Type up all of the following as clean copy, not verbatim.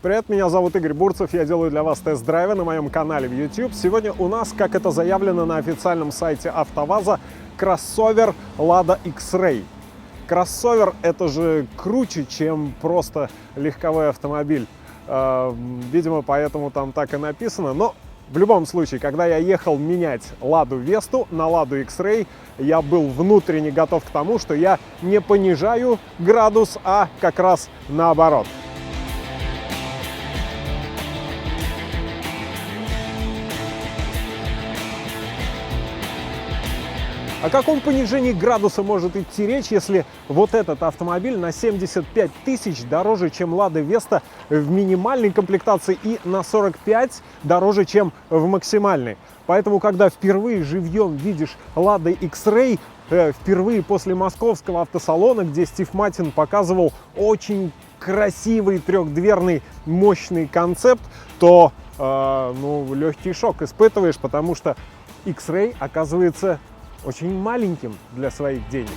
Привет, меня зовут Игорь Бурцев, я делаю для вас тест-драйвы на моем канале в YouTube. Сегодня у нас, как это заявлено на официальном сайте АвтоВАЗа, кроссовер Lada X-Ray. Кроссовер — это же круче, чем просто легковой автомобиль. Видимо, поэтому там так и написано. Но в любом случае, когда я ехал менять Ладу Весту на Ладу X-Ray, я был внутренне готов к тому, что я не понижаю градус, а как раз наоборот. О каком понижении градуса может идти речь, если вот этот автомобиль на 75 тысяч дороже, чем Lada Vesta в минимальной комплектации, и на 45 дороже, чем в максимальной? Поэтому, когда впервые живьем видишь Lada X-Ray, впервые после московского автосалона, где Стив Маттин показывал очень красивый трехдверный мощный концепт, то легкий шок испытываешь, потому что X-Ray оказывается очень маленьким для своих денег.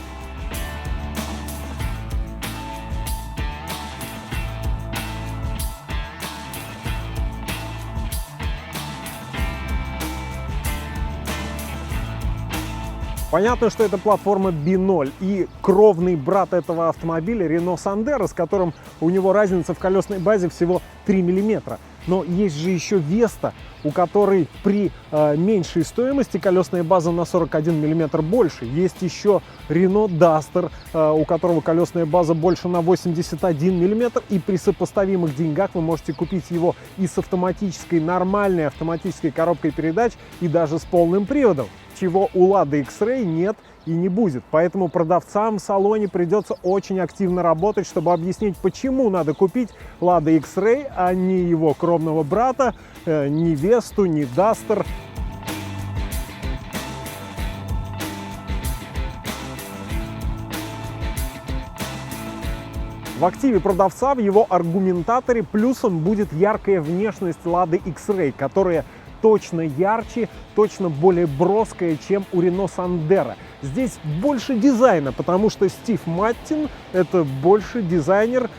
Понятно, что это платформа B0 и кровный брат этого автомобиля Renault Sandero, с которым у него разница в колесной базе всего 3 мм. Но есть же еще Vesta, у которой при меньшей стоимости колесная база на 41 мм больше. Есть еще Renault Duster, у которого колесная база больше на 81 мм. И при сопоставимых деньгах вы можете купить его и с автоматической, нормальной автоматической коробкой передач, и даже с полным приводом, чего у Lada X-Ray нет и не будет. Поэтому продавцам в салоне придется очень активно работать, чтобы объяснить, почему надо купить Lada X-Ray, а не его кровного брата, ни Весту, ни Duster. В активе продавца, в его аргументаторе плюсом будет яркая внешность Lada X-Ray, которая точно ярче, точно более броская, чем у Renault Sandero. Здесь больше дизайна, потому что Стив Маттин — это больше дизайнер,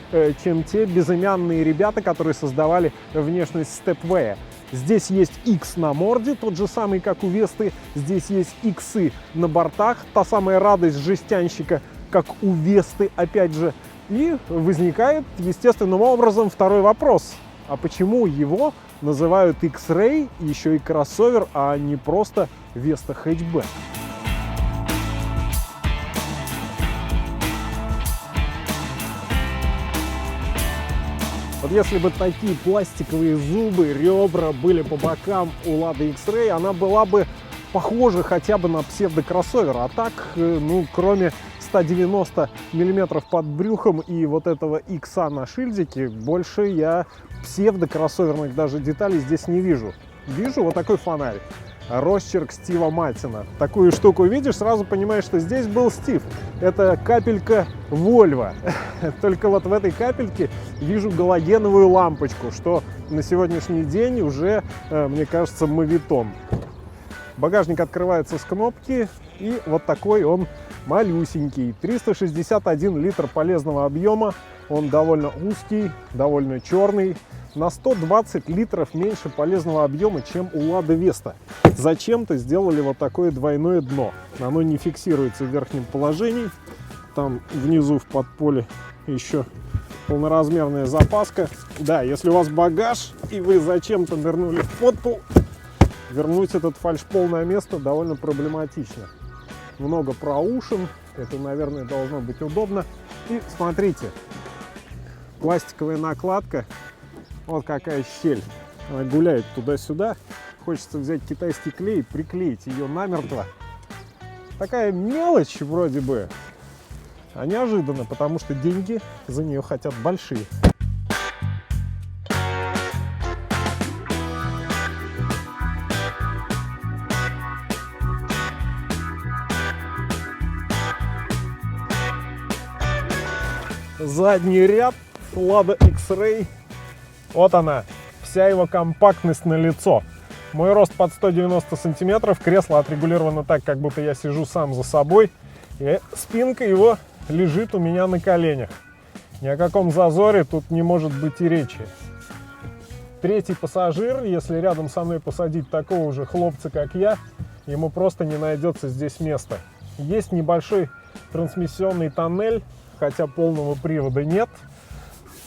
чем те безымянные ребята, которые создавали внешность Stepway. Здесь есть X на морде, тот же самый, как у Весты. Здесь есть X на бортах, та самая радость жестянщика, как у Весты, опять же. И возникает естественным образом второй вопрос. А почему его называют X-Ray, еще и кроссовер, а не просто Vesta хэтчбэк? Вот если бы такие пластиковые зубы, ребра были по бокам у Lada X-Ray, она была бы похожа хотя бы на псевдокроссовер. А так, кроме 190 мм под брюхом и вот этого икса на шильдике, больше я псевдокроссоверных даже деталей здесь не вижу. Вижу вот такой фонарь, росчерк Стива Маттина. Такую штуку видишь, сразу понимаешь, что здесь был Стив. Это капелька Volvo. Только вот в этой капельке вижу галогеновую лампочку, что на сегодняшний день уже, мне кажется, мавитон. Багажник открывается с кнопки, и вот такой он малюсенький. 361 литр полезного объема. Он довольно узкий, довольно черный. На 120 литров меньше полезного объема, чем у Lada Vesta. Зачем-то сделали вот такое двойное дно. Оно не фиксируется в верхнем положении. Там внизу в подполе еще полноразмерная запаска. Да, если у вас багаж, и вы зачем-то нырнули в подпол, вернуть этот фальшпол на место довольно проблематично. Много проушин, это, наверное, должно быть удобно. И смотрите, пластиковая накладка, вот какая щель, она гуляет туда-сюда. Хочется взять китайский клей и приклеить ее намертво. Такая мелочь вроде бы, а неожиданно, потому что деньги за нее хотят большие. Задний ряд Lada X-Ray. Вот она, вся его компактность на лицо. Мой рост под 190 сантиметров, кресло отрегулировано так, как будто я сижу сам за собой. И спинка его лежит у меня на коленях. Ни о каком зазоре тут не может быть и речи. третий пассажир, если рядом со мной посадить такого же хлопца, как я, ему просто не найдется здесь места. Есть небольшой трансмиссионный тоннель, хотя полного привода нет.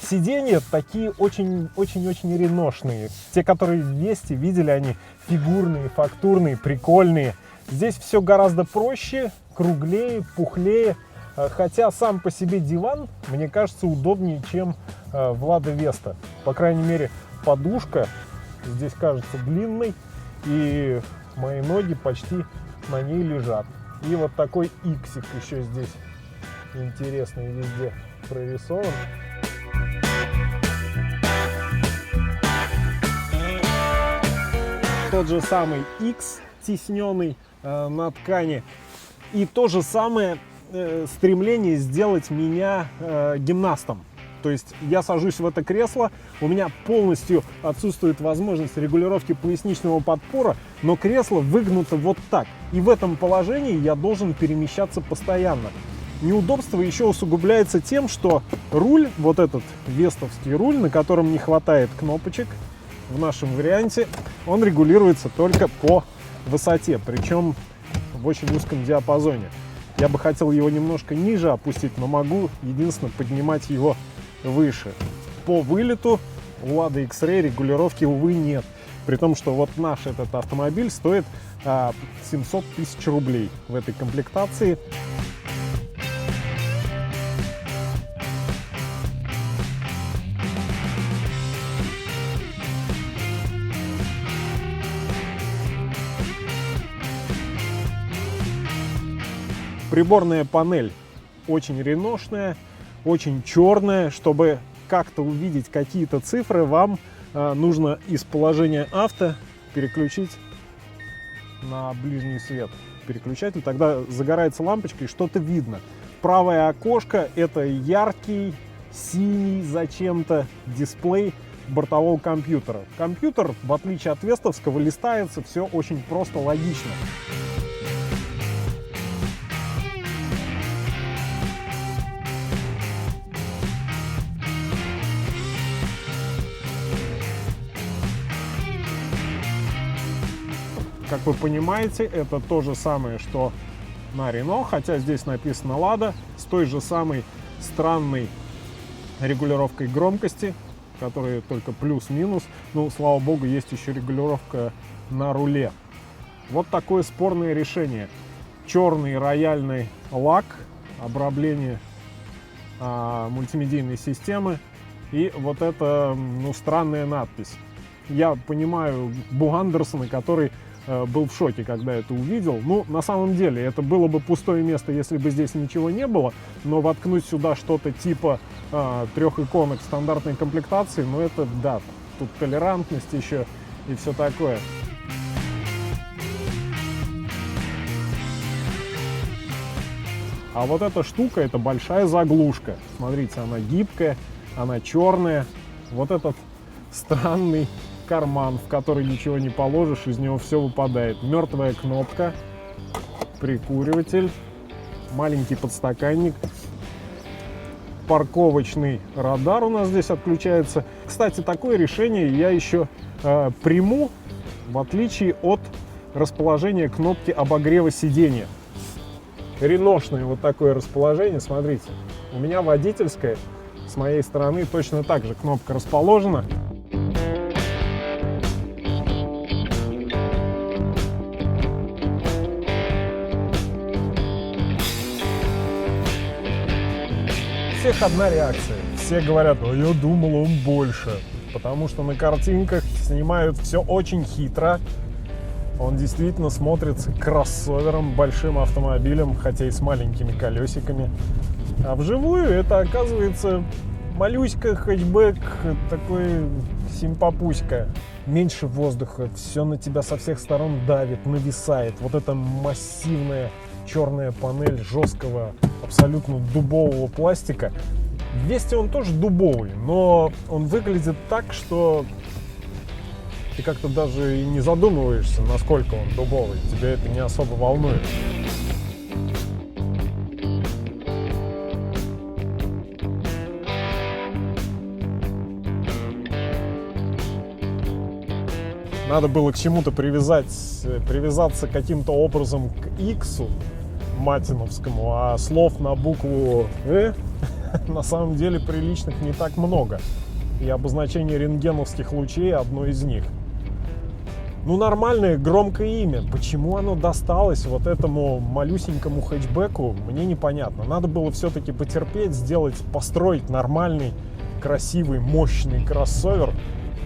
Сиденья такие очень-очень реношные. Те, которые в Весте, видели, они фигурные, фактурные, прикольные. Здесь все гораздо проще, круглее, пухлее. Хотя сам по себе диван, мне кажется, удобнее, чем в Лада Веста. По крайней мере, подушка здесь кажется длинной, и мои ноги почти на ней лежат. И вот такой иксик еще здесь интересный везде прорисован. Тот же самый X, тисненный на ткани. И то же самое стремление сделать меня гимнастом. То есть я сажусь в это кресло, у меня полностью отсутствует возможность регулировки поясничного подпора, но кресло выгнуто вот так. И в этом положении я должен перемещаться постоянно. Неудобство еще усугубляется тем, что руль, вот этот вестовский руль, на котором не хватает кнопочек в нашем варианте, он регулируется только по высоте, причем в очень узком диапазоне. Я бы хотел его немножко ниже опустить, но могу единственно поднимать его выше. По вылету у Lada X-Ray регулировки, увы, нет. При том, что вот наш этот автомобиль стоит 700 тысяч рублей в этой комплектации. Приборная панель очень реношная, очень черная. Чтобы как-то увидеть какие-то цифры, вам нужно из положения авто переключить на ближний свет переключатель. Тогда загорается лампочка и что-то видно. Правое окошко — это яркий синий зачем-то дисплей бортового компьютера. Компьютер, в отличие от вестовского, листается все очень просто, логично. Как вы понимаете, это то же самое, что на Renault, хотя здесь написано Lada, с той же самой странной регулировкой громкости, которая только плюс-минус. Ну, слава богу, есть еще регулировка на руле. Вот такое спорное решение. Черный рояльный лак, обрамление мультимедийной системы и вот эта, странная надпись. Я понимаю Бу Андерсона, который был в шоке, когда это увидел. Ну, на самом деле, это было бы пустое место, если бы здесь ничего не было, но воткнуть сюда что-то типа 3 иконок стандартной комплектации, ну, это, да, тут толерантность еще и все такое. А вот эта штука — это большая заглушка. Смотрите, она гибкая, она черная. Вот этот странный карман, в который ничего не положишь, из него все выпадает. Мертвая кнопка, прикуриватель, маленький подстаканник, парковочный радар у нас здесь отключается. Кстати, такое решение я еще приму, в отличие от расположения кнопки обогрева сидения. Реношное вот такое расположение, смотрите. У меня водительская, с моей стороны точно так же кнопка расположена. У всех одна реакция. Все говорят: "А я думал, он больше". Потому что на картинках снимают все очень хитро. Он действительно смотрится кроссовером, большим автомобилем, хотя и с маленькими колесиками. А вживую это, оказывается, малюська, хэтчбэк, такой симпапуська. Меньше воздуха, все на тебя со всех сторон давит, нависает. Вот эта массивная черная панель жесткого, абсолютно дубового пластика. В Весте он тоже дубовый, но он выглядит так, что ты как-то даже и не задумываешься, насколько он дубовый. Тебя это не особо волнует. Надо было к чему-то привязаться каким-то образом к Иксу матиновскому, а слов на букву на самом деле приличных не так много. И обозначение рентгеновских лучей одно из них. Ну, нормальное, громкое имя. Почему оно досталось вот этому малюсенькому хэтчбеку, мне непонятно. Надо было все-таки потерпеть, построить нормальный, красивый, мощный кроссовер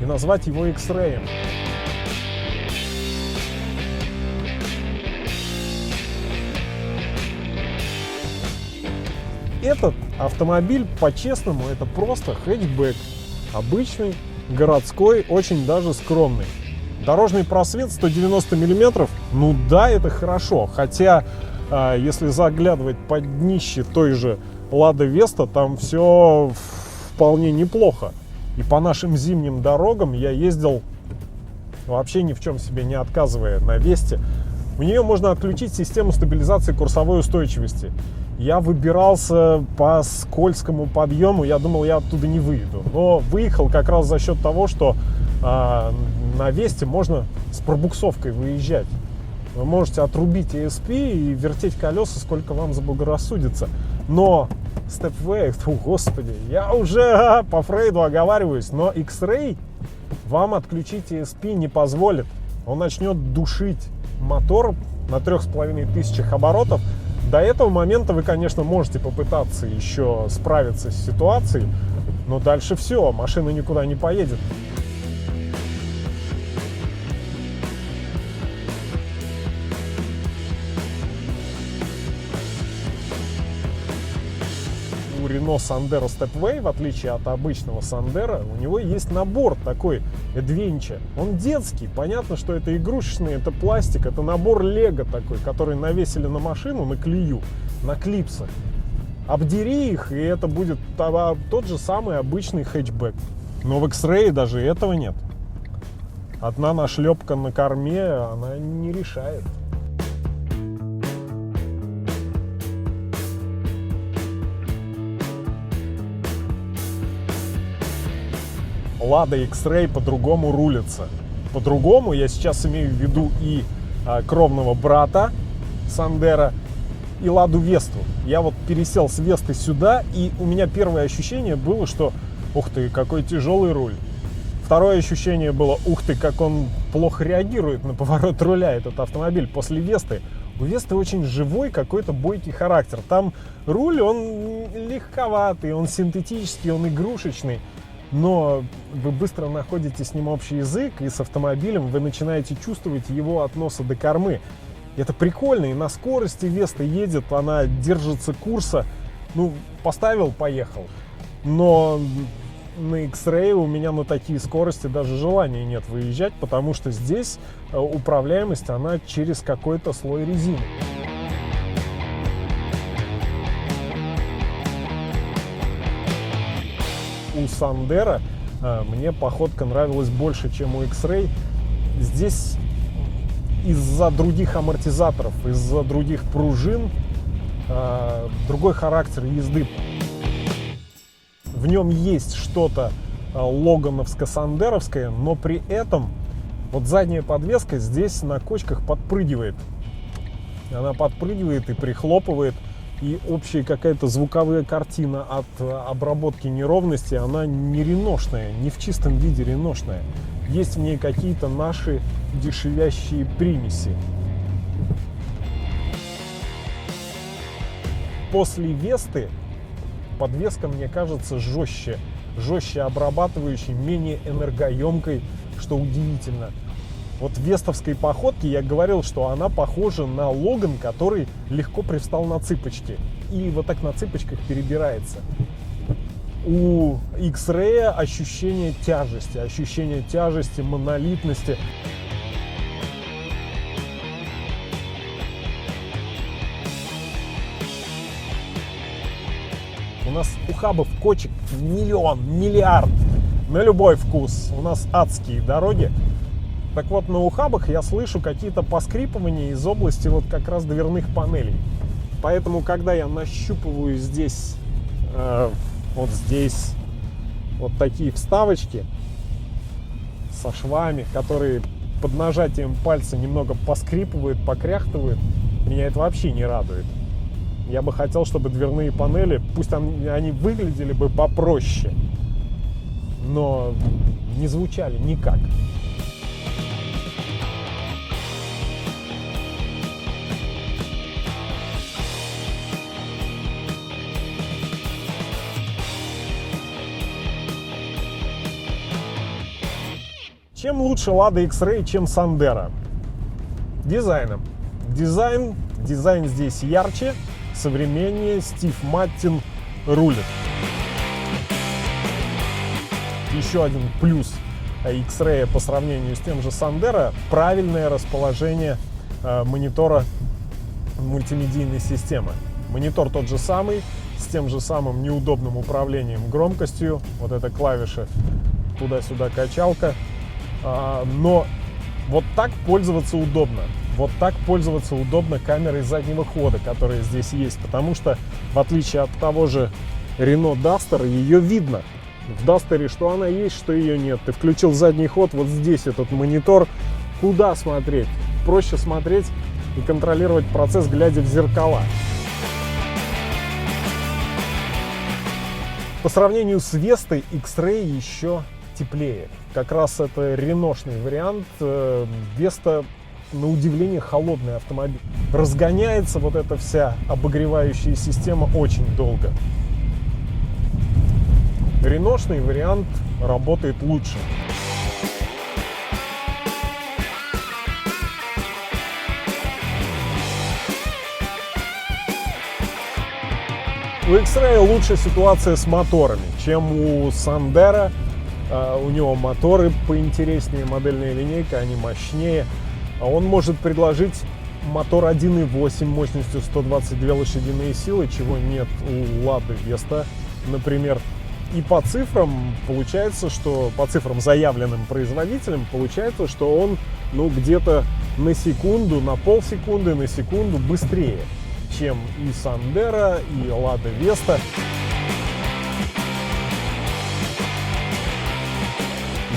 и назвать его X-Ray. Этот автомобиль, по-честному, это просто хэтчбэк. Обычный, городской, очень даже скромный. Дорожный просвет 190 мм, ну да, это хорошо. Хотя, если заглядывать под днище той же Лада Веста, там все вполне неплохо. И по нашим зимним дорогам я ездил вообще ни в чем себе не отказывая на Весте. У нее можно отключить систему стабилизации курсовой устойчивости. Я выбирался по скользкому подъему, я думал, я оттуда не выйду. Но выехал как раз за счет того, что на Весте можно с пробуксовкой выезжать. Вы можете отрубить ESP и вертеть колеса, сколько вам заблагорассудится. Но Stepway, господи, я уже по Фрейду оговариваюсь, но X-Ray вам отключить ESP не позволит. Он начнет душить мотор на 3500 оборотов. До этого момента вы, конечно, можете попытаться еще справиться с ситуацией, но дальше все, машина никуда не поедет. У Renault Sandero Stepway, в отличие от обычного Sandero, у него есть набор такой Adventure. Он детский, понятно, что это игрушечный, это пластик, это набор Лего такой, который навесили на машину, на клею, на клипсы. Обдери их, и это будет тот же самый обычный хэтчбэк. Но в X-Ray даже этого нет. Одна нашлепка на корме, она не решает. Lada X-Ray по-другому рулится. По-другому я сейчас имею в виду и кровного брата Sandero, и Ладу Весту. Я вот пересел с Весты сюда, и у меня первое ощущение было, что ух ты, какой тяжелый руль. Второе ощущение было, ух ты, как он плохо реагирует на поворот руля, этот автомобиль после Весты. У Весты очень живой какой-то бойкий характер. Там руль, он легковатый, он синтетический, он игрушечный. Но вы быстро находите с ним общий язык, и с автомобилем вы начинаете чувствовать его от носа до кормы. Это прикольно, и на скорости Веста едет, она держится курса. Ну, поставил, поехал. Но на X-Ray у меня на такие скорости даже желания нет выезжать, потому что здесь управляемость, она через какой-то слой резины. У Sandero мне походка нравилась больше, чем у X-Ray. Здесь из-за других амортизаторов, из-за других пружин другой характер езды. В нем есть что-то логановско-сандеровское, но при этом вот задняя подвеска здесь на кочках подпрыгивает. Она подпрыгивает и прихлопывает. И общая какая-то звуковая картина от обработки неровности, она не реношная, не в чистом виде реношная. Есть в ней какие-то наши дешевящие примеси. После Весты подвеска, мне кажется, жестче обрабатывающей, менее энергоемкой, что удивительно. Вот в вестовской походке я говорил, что она похожа на Логан, который легко привстал на цыпочки и вот так на цыпочках перебирается. У X-Ray ощущение тяжести, монолитности. У нас ухабов, кочек миллиард на любой вкус. У нас адские дороги. Так вот, на ухабах я слышу какие-то поскрипывания из области вот как раз дверных панелей. Поэтому, когда я нащупываю здесь, вот здесь, вот такие вставочки со швами, которые под нажатием пальца немного поскрипывает, покряхтывает. Меня это вообще не радует. Я бы хотел, чтобы дверные панели, пусть они выглядели бы попроще, но не звучали никак. Чем лучше Lada X-Ray, чем Sandero? Дизайном. Дизайн здесь ярче, современнее, Стив Маттин рулит. Еще один плюс X-Ray по сравнению с тем же Sandero — правильное расположение монитора мультимедийной системы. Монитор тот же самый, с тем же самым неудобным управлением громкостью. Вот это клавиши туда-сюда, качалка. Но вот так пользоваться удобно. Вот так пользоваться удобно камерой заднего хода, которая здесь есть. Потому что, в отличие от того же Renault Duster, ее видно. В Дастере что она есть, что ее нет. Ты включил задний ход, вот здесь этот монитор. Куда смотреть? Проще смотреть и контролировать процесс, глядя в зеркала. По сравнению с Вестой, X-Ray еще теплее. Как раз это реношный вариант. Веста, на удивление, холодный автомобиль. Разгоняется вот эта вся обогревающая система очень долго. Реношный вариант работает лучше. У X-Ray лучшая ситуация с моторами, чем у Sandero. У него моторы поинтереснее, модельная линейка, они мощнее. Он может предложить мотор 1.8 мощностью 122 лошадиные силы, чего нет у Lada Vesta, например. И по цифрам получается, что по цифрам, заявленным производителем, получается, что он где-то на секунду, на полсекунды, на секунду быстрее, чем и Sandero, и Lada Vesta.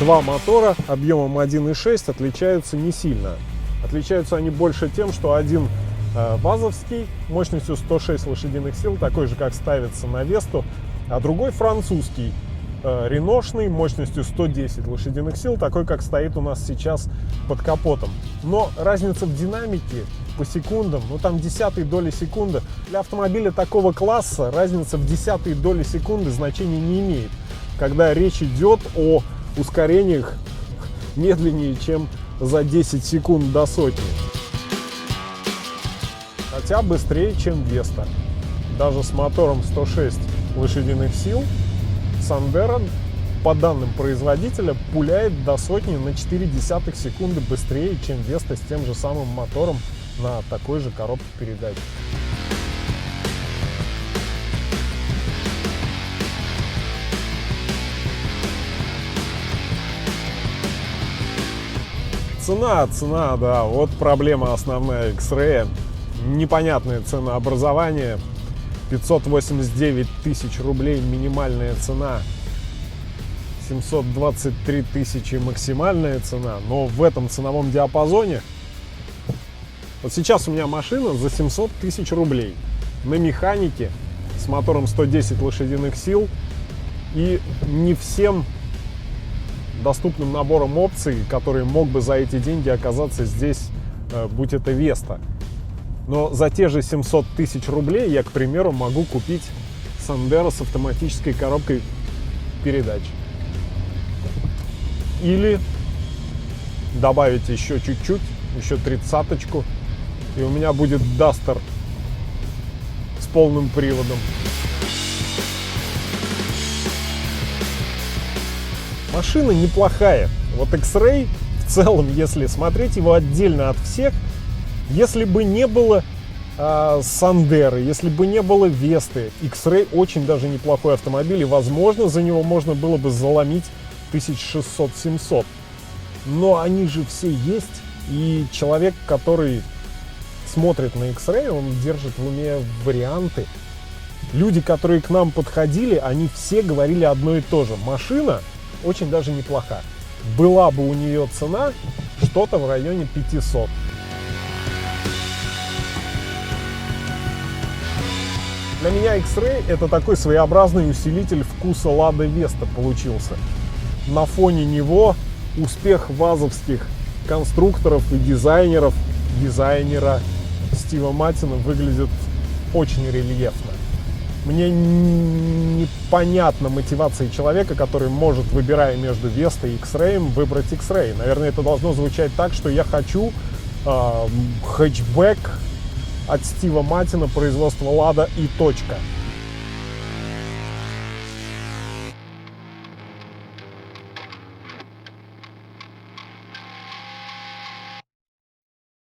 Два мотора объемом 1.6 отличаются не сильно. Отличаются они больше тем, что один вазовский мощностью 106 лошадиных сил, такой же, как ставится на Весту, а другой французский, реношный, мощностью 110 лошадиных сил, такой, как стоит у нас сейчас под капотом. Но разница в динамике по секундам, там десятые доли секунды. Для автомобиля такого класса разница в десятые доли секунды значения не имеет, когда речь идет о ускорениях медленнее, чем за 10 секунд до сотни. Хотя быстрее, чем Веста. Даже с мотором 106 лошадиных сил Sandero, по данным производителя, пуляет до сотни на 0,4 секунды быстрее, чем Веста с тем же самым мотором на такой же коробке передач. Цена, да, вот проблема основная X-Ray. Непонятное ценообразование. 589 тысяч рублей минимальная цена, 723 тысячи максимальная цена. Но в этом ценовом диапазоне, вот сейчас у меня машина за 700 тысяч рублей на механике с мотором 110 лошадиных сил и не всем доступным набором опций, который мог бы за эти деньги оказаться здесь, будь это Веста. Но за те же 700 тысяч рублей я, к примеру, могу купить Sandero с автоматической коробкой передач. Или добавить еще чуть-чуть, еще 30-очку, и у меня будет Duster с полным приводом. Машина неплохая. Вот X-Ray в целом, если смотреть его отдельно от всех, если бы не было Sandero, если бы не было Весты, X-Ray очень даже неплохой автомобиль, и, возможно, за него можно было бы заломить 1600-700. Но они же все есть, и человек, который смотрит на X-Ray, он держит в уме варианты. Люди, которые к нам подходили, они все говорили одно и то же. Машина очень даже неплоха. Была бы у нее цена, что-то в районе 500. Для меня X-Ray это такой своеобразный усилитель вкуса Lada Vesta получился. На фоне него успех вазовских конструкторов и дизайнера Стива Матина выглядит очень рельефно. Мне непонятна мотивация человека, который может, выбирая между Vesta и X-Ray, выбрать X-Ray. Наверное, это должно звучать так, что я хочу хэтчбэк от Стива Матина, производства Lada и точка.